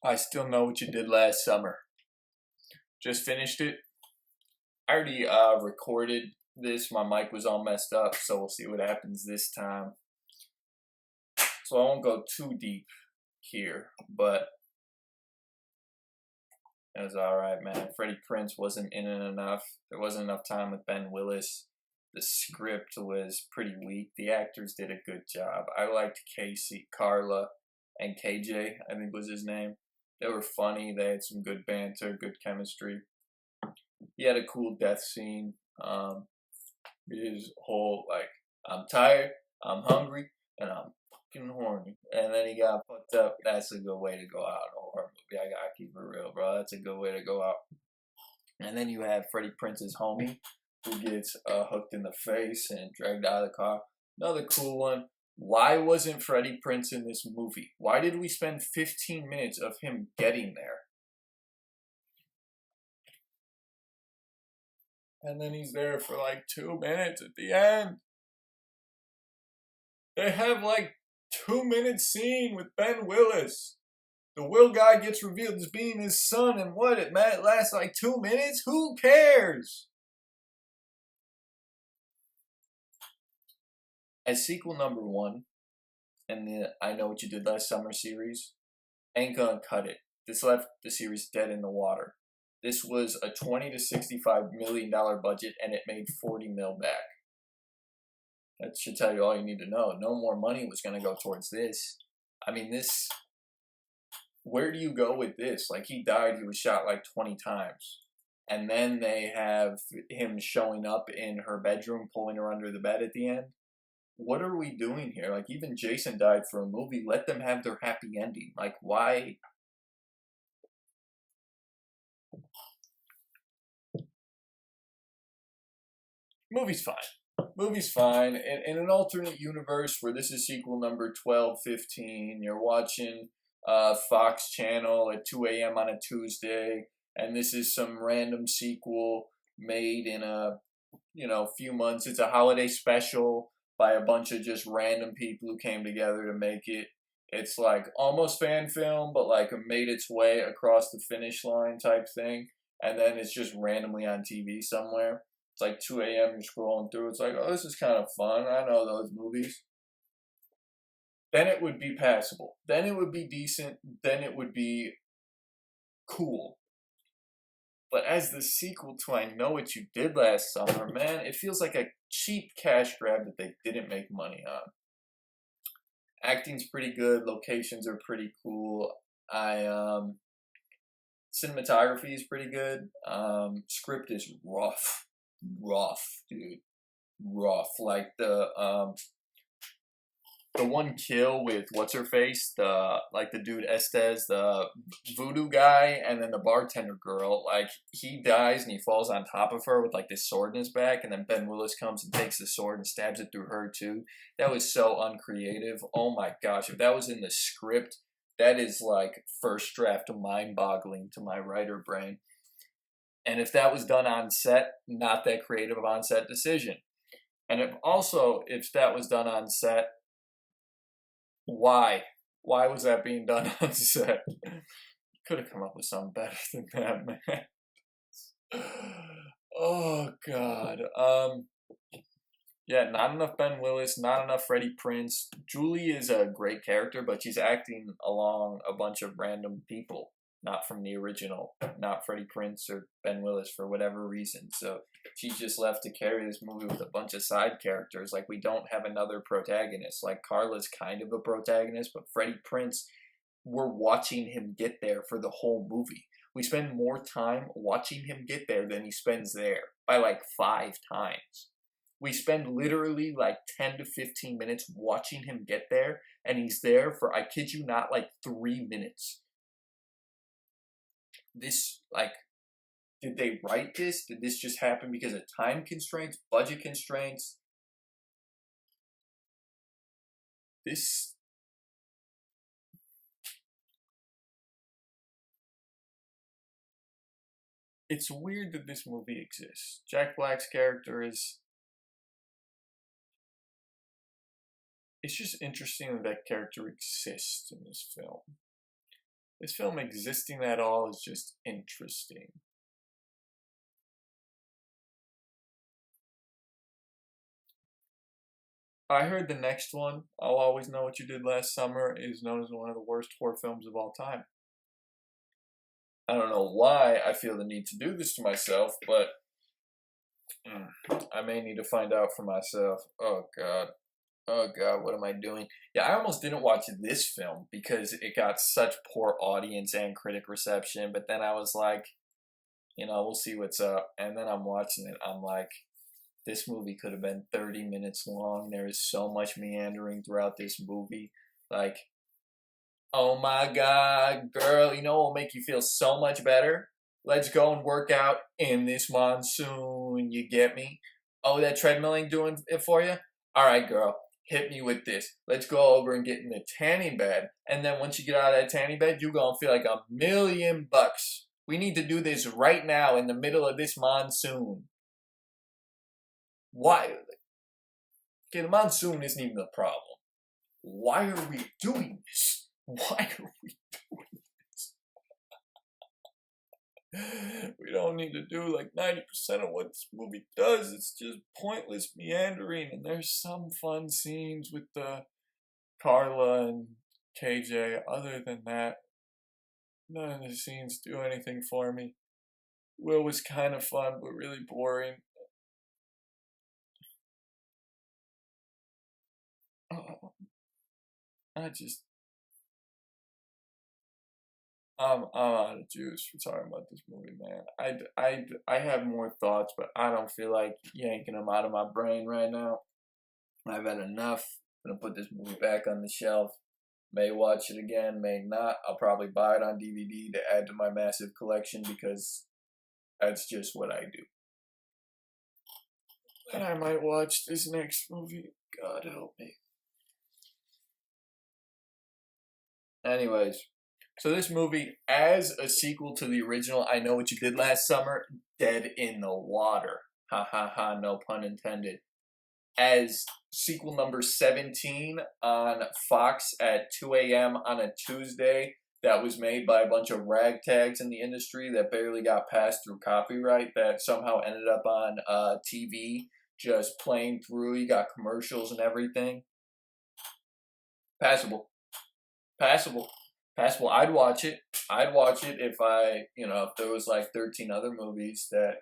I still know what you did last summer. Just finished it. I already recorded this. My mic was all messed up, so we'll see what happens this time. So I won't go too deep here, but it was alright, man. Freddie Prinze wasn't in it enough. There wasn't enough time with Ben Willis. The script was pretty weak. The actors did a good job. I liked Casey, Carla, and KJ, I think was his name. They were funny. They had some good banter, good chemistry. He had a cool death scene. His whole like, I'm tired, I'm hungry, and I'm fucking horny. And then he got fucked up. That's a good way to go out in a horror movie. I gotta keep it real, bro. That's a good way to go out. And then you have Freddie Prinze's homie, who gets hooked in the face and dragged out of the car. Another cool one. Why wasn't Freddie Prinze in this movie? Why did we spend 15 minutes of him getting there? And then he's there for like 2 minutes at the end. They have like 2 minute scene with Ben Willis. The Will guy gets revealed as being his son, and what? It lasts like 2 minutes? Who cares? As sequel number one, and the I Know What You Did Last Summer series, ain't gonna cut it. This left the series dead in the water. This was a $20 to $65 million budget, and it made 40 mil back. That should tell you all you need to know. No more money was going to go towards this. I mean, this. Where do you go with this? Like, he died, he was shot like 20 times. And then they have him showing up in her bedroom, pulling her under the bed at the end. What are we doing here? Like, even Jason died for a movie. Let them have their happy ending. Like, why? Movie's fine. Movie's fine. In an alternate universe where this is sequel number 12, 15, you're watching Fox Channel at 2 a.m. on a Tuesday, and this is some random sequel made in a few months. It's a holiday special by a bunch of just random people who came together to make it. It's like almost fan film, but like made its way across the finish line type thing, and then it's just randomly on TV somewhere. It's like 2 a.m. You're scrolling through. It's like, oh, this is kind of fun. I know those movies. Then it would be passable. Then it would be decent. Then it would be cool. But as the sequel to I Know What You Did Last Summer, man, it feels like a cheap cash grab that they didn't make money on. Acting's pretty good. Locations are pretty cool. Cinematography is pretty good. Script is rough, dude. Rough. Like the one kill with what's her face, the dude Estes, the voodoo guy, and then the bartender girl. Like, he dies and he falls on top of her with like this sword in his back, and then Ben Willis comes and takes the sword and stabs it through her too. That was so uncreative. Oh my gosh, if that was in the script, that is like first draft mind-boggling to my writer brain. And if that was done on set, not that creative of on-set decision. And if that was done on set, why? Why was that being done on set? Could have come up with something better than that, man. Oh God. Yeah, not enough Ben Willis, not enough Freddie Prinze. Julie is a great character, but she's acting along a bunch of random people, not from the original, not Freddie Prinze or Ben Willis for whatever reason. So she's just left to carry this movie with a bunch of side characters. Like, we don't have another protagonist. Like, Carla's kind of a protagonist, but Freddie Prinze, we're watching him get there for the whole movie. We spend more time watching him get there than he spends there by like 5 times. We spend literally like 10 to 15 minutes watching him get there, and he's there for, I kid you not, like 3 minutes. This, like, did they write this? Did this just happen because of time constraints, budget constraints? This. It's weird that this movie exists. Jack Black's character is. It's just interesting that that character exists in this film. this film existing at all is just interesting. I heard the next one, I'll Always Know What You Did Last Summer, is known as one of the worst horror films of all time. I don't know why I feel the need to do this to myself, but I may need to find out for myself. Oh God. Oh God, what am I doing? Yeah, I almost didn't watch this film because it got such poor audience and critic reception, but then I was like, we'll see what's up. And then I'm watching it, I'm like, this movie could have been 30 minutes long. There is so much meandering throughout this movie. Like, oh my God, girl, what will make you feel so much better? Let's go and work out in this monsoon, you get me? Oh, that treadmill ain't doing it for you? All right, girl, hit me with this. Let's go over and get in the tanning bed. And then once you get out of that tanning bed, you're going to feel like $1,000,000. We need to do this right now in the middle of this monsoon. Why? Okay, the monsoon isn't even the problem. Why are we doing this? Why are we doing this? We don't need to do like 90% of what this movie does. It's just pointless meandering. And there's some fun scenes with the Carla and KJ. Other than that, none of the scenes do anything for me. Will was kind of fun, but really boring. I'm out of juice for talking about this movie, man. I have more thoughts, but I don't feel like yanking them out of my brain right now. I've had enough. I'm gonna put this movie back on the shelf. May watch it again, may not. I'll probably buy it on DVD to add to my massive collection because that's just what I do. And I might watch this next movie. God help me. Anyways, so this movie, as a sequel to the original I Know What You Did Last Summer, Dead in the Water. Ha ha ha, no pun intended. As sequel number 17 on Fox at 2 a.m. on a Tuesday, that was made by a bunch of ragtags in the industry that barely got passed through copyright, that somehow ended up on TV, just playing through. You got commercials and everything. Passable. I'd watch it. If if there was like 13 other movies that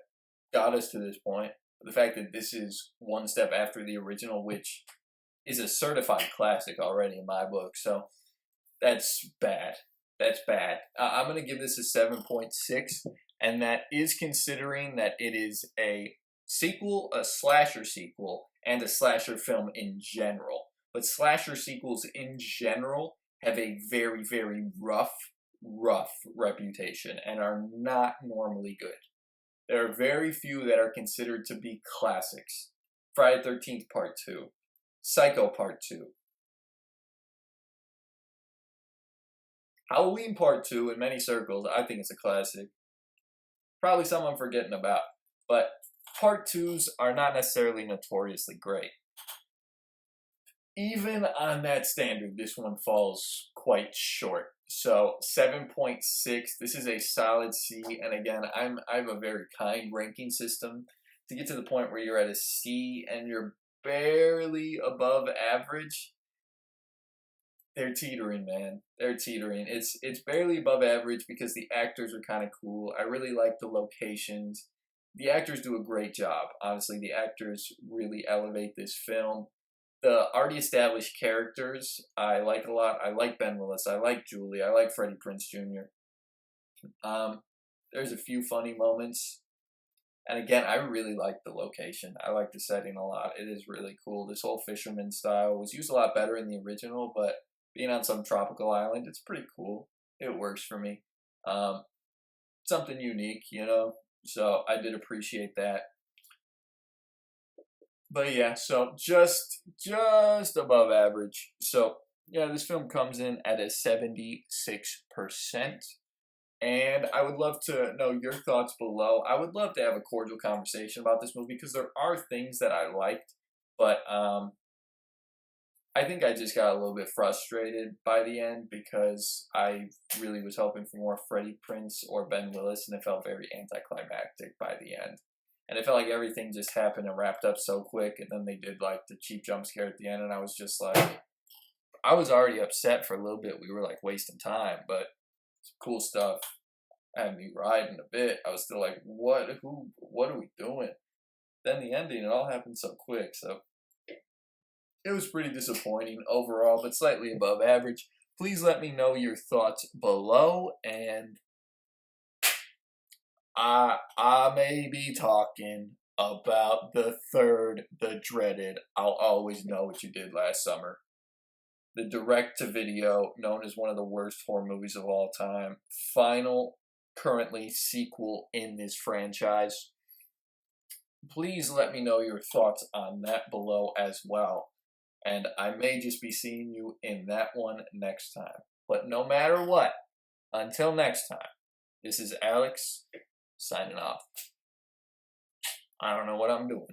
got us to this point. The fact that this is one step after the original, which is a certified classic already in my book. So that's bad. I'm going to give this a 7.6, and that is considering that it is a sequel, a slasher sequel, and a slasher film in general. But slasher sequels in general have a very, very rough reputation and are not normally good. There are very few that are considered to be classics. Friday the 13th Part 2. Psycho Part 2. Halloween Part 2, in many circles, I think it's a classic. Probably some I'm forgetting about. But Part 2s are not necessarily notoriously great. Even on that standard, this one falls quite short. So 7.6, this is a solid C, and again, I have a very kind ranking system. To get to the point where you're at a C and you're barely above average, they're teetering, man. They're teetering. It's barely above average because the actors are kind of cool. I really like the locations. The actors do a great job. Honestly, the actors really elevate this film. The already established characters I like a lot. I like Ben Willis. I like Julie. I like Freddie Prinze Jr. There's a few funny moments. And again, I really like the location. I like the setting a lot. It is really cool. This whole fisherman style was used a lot better in the original, but being on some tropical island, it's pretty cool. It works for me. Something unique, So I did appreciate that. But yeah, so just above average. So yeah, this film comes in at a 76%. And I would love to know your thoughts below. I would love to have a cordial conversation about this movie because there are things that I liked, but I think I just got a little bit frustrated by the end because I really was hoping for more Freddie Prinze or Ben Willis, and it felt very anticlimactic by the end. And it felt like everything just happened and wrapped up so quick, and then they did like the cheap jump scare at the end, and I was just like, I was already upset for a little bit. We were like wasting time, but cool stuff had me riding a bit. I was still like, what are we doing? Then the ending, it all happened so quick, so it was pretty disappointing overall, but slightly above average. Please let me know your thoughts below, and I may be talking about the third, the dreaded I'll Always Know What You Did Last Summer. The direct-to-video, known as one of the worst horror movies of all time. Final, currently, sequel in this franchise. Please let me know your thoughts on that below as well. And I may just be seeing you in that one next time. But no matter what, until next time, this is Alex signing off. I don't know what I'm doing.